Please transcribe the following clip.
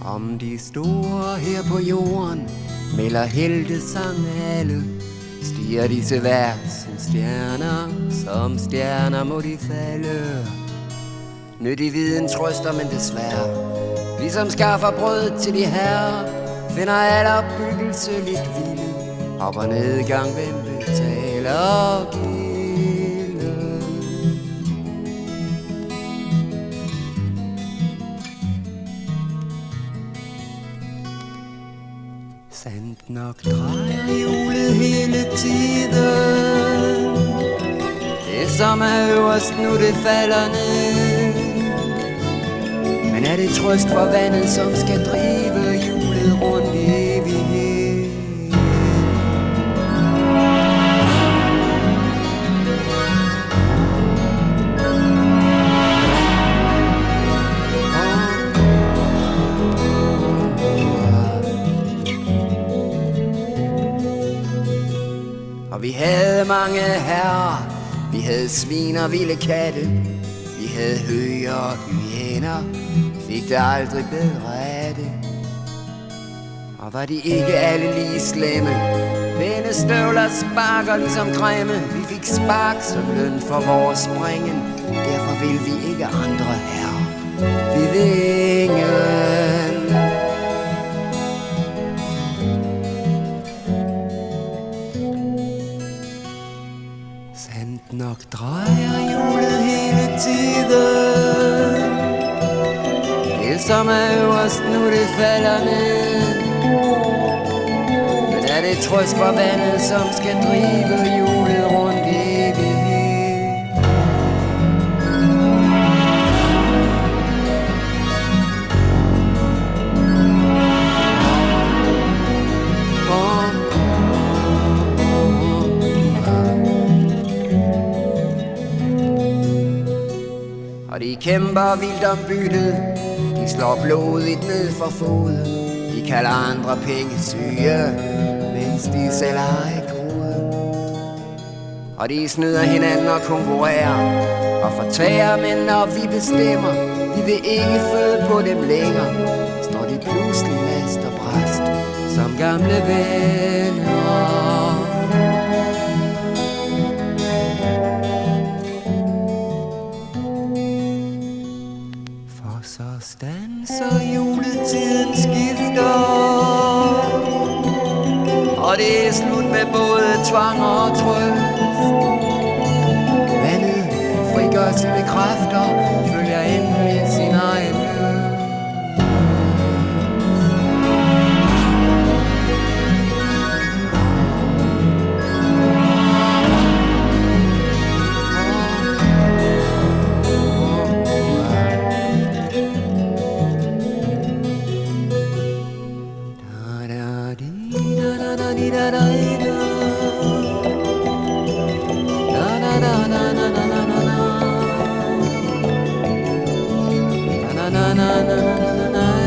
Om de store her på jorden melder heltesang alle, stiger disse vers som stjerner må de falde. Nyttig viden trøster, men desværre, vi som skaffer brød til de herrer, finder al opbyggelse lidt vilde. Op- og nedgang, hvem betaler gilde? Sandt nok drejer hjulet hele tiden. Det som er øverst nu, det falder ned. Men er det trøst for vandet, som skal drive hjulet rundt i evighed? Og vi havde mange herrer, vi havde svin og vilde katte, vi havde høger og hyæner, fik det aldrig bedre af det. Og var de ikke alle lige slemme, pæne støvler sparker ligesom creme. Vi fik spark som løn for vores springen, derfor vil vi ikke andre herrer. Vi vil ingen. Sandt nok drejer hjulet hele tiden. Det som er øverst nu, det falder ned. Men er det trøst for vandet, som skal drive hjulet rundt i evighed? Og de kæmper vildt om byttet, de slår blodigt ned for foden. De kalder andre penge syge, mens de selv har i kroden. Og de snyder hinanden og konkurrerer og fortærer, men når vi bestemmer, vi vil ikke føde på dem længere, står de pludselig last og bræst som gamle venner. Så standser juletiden skifter, og det er slut med både tvang og trøst. Vandet frigør sine kræfter, følger endelig sin egen løb. Na na na na na na na.